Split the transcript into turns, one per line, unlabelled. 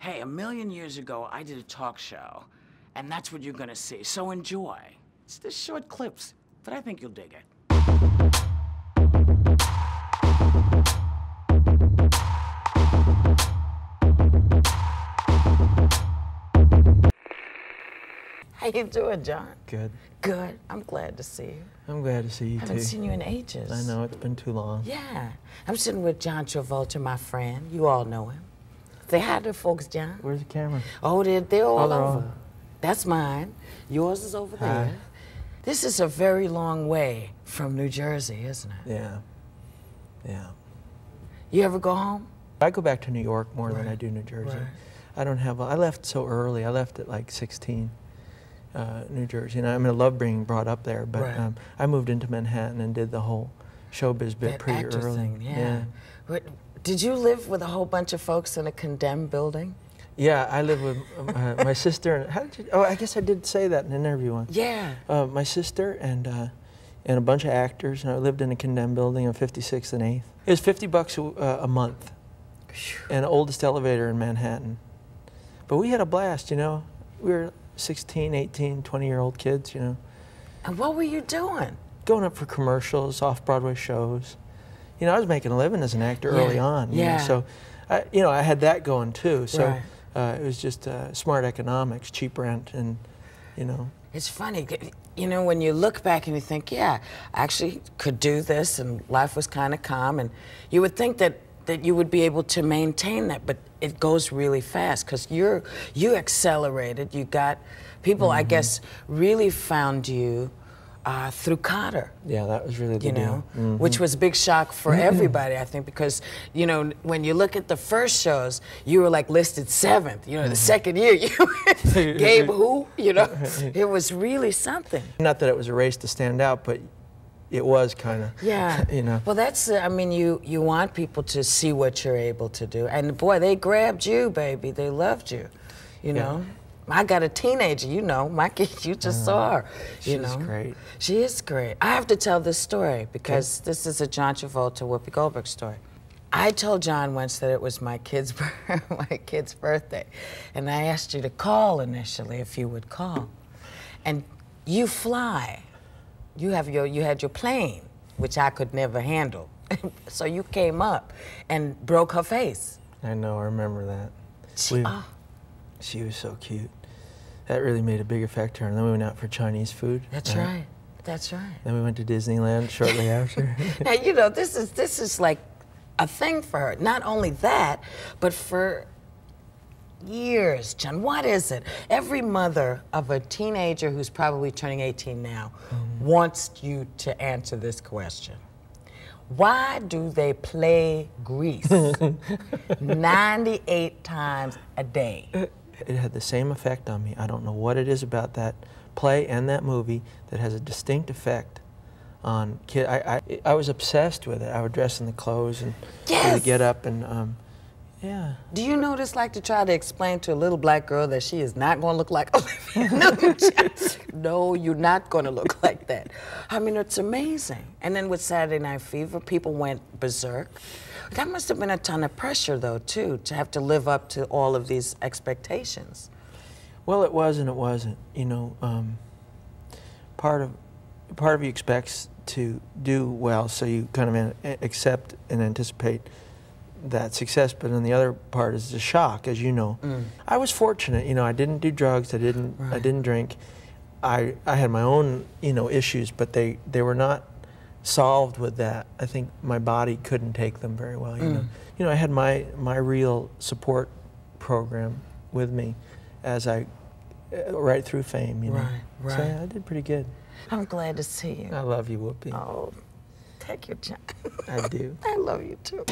Hey, a million years ago, I did a talk show, and that's what you're gonna see, so enjoy. It's just short clips, but I think you'll dig it. How you doing, John?
Good.
Good. I'm glad to see you.
I'm glad to see you, too.
I haven't seen you in ages.
I know, it's been too long.
Yeah. I'm sitting with John Travolta, my friend. You all know him. Say hi to folks, John.
Where's the camera?
Oh, they're all over.
On.
That's mine. Yours is over
Hi.
there. This is a very long way from New Jersey, isn't it?
Yeah. Yeah.
You ever go home?
I go back to New York more than I do New Jersey.
Right.
I don't have, I left so early. I left at like 16, New Jersey. And I mean, I love being brought up there, but I moved into Manhattan and did the whole showbiz bit pretty early.
Thing, yeah. But did you live with a whole bunch of folks in a condemned building?
Yeah, I live with my sister. How did you, oh, I guess I did say that in an interview once.
Yeah.
My sister and a bunch of actors, and I lived in a condemned building on 56th and 8th. It was $50 a month, and the oldest elevator in Manhattan. But we had a blast, you know. We were 16, 18, 20-year-old kids, you know.
And what were you doing?
Going up for commercials, off-Broadway shows. You know, I was making a living as an actor early on. You know, so, I had that going too. So it was just smart economics, cheap rent, and, you know.
It's funny, you know, when you look back and you think, yeah, I actually could do this, and life was kind of calm, and you would think that you would be able to maintain that, but it goes really fast because you accelerated. You got people, I guess, really found you through Carter.
Yeah, that was really the deal.
Which was a big shock for everybody, I think, because, you know, when you look at the first shows, you were like listed 7th. You know, the second year, you Gabe who? You know, it was really something.
Not that it was a race to stand out, but it was kind of, you know.
Well, that's, I mean, you want people to see what you're able to do. And boy, they grabbed you, baby. They loved you, you know. I got a teenager, you know, my kid, you just saw her, you know.
She's great.
She is great. I have to tell this story because this is a John Travolta, Whoopi Goldberg story. I told John once that it was my kid's birthday, and I asked you to call initially, if you would call. And you fly. You had your plane, which I could never handle. So you came up and broke her face.
I know, I remember that. She was so cute. That really made a big effect on her. And then we went out for Chinese food.
That's right. That's right.
Then we went to Disneyland shortly after.
Now, you know, this is like a thing for her. Not only that, but for years, John. What is it? Every mother of a teenager who's probably turning 18 now wants you to answer this question. Why do they play Grease 98 times a day?
It had the same effect on me. I don't know what it is about that play and that movie that has a distinct effect on kids. I was obsessed with it. I would dress in the clothes and really get up and, yeah.
Do you know what it's like to try to explain to a little black girl that she is not going to look like Olivia Newton-John? No, you're not going to look like that. I mean, it's amazing. And then with Saturday Night Fever, people went berserk. That must have been a ton of pressure, though, too, to have to live up to all of these expectations.
Well, it was and it wasn't. You know, part of you expects to do well, so you kind of accept and anticipate that success, but then the other part is the shock, as you know. I was fortunate, you know, I didn't do drugs, I didn't drink. I had my own, you know, issues, but they were not solved with that. I think my body couldn't take them very well, you know. You know, I had my real support program with me as I, right through fame, you know.
Right.
So yeah, I did pretty good.
I'm glad to see you.
I love you, Whoopi.
Oh, take your time.
I do.
I love you too.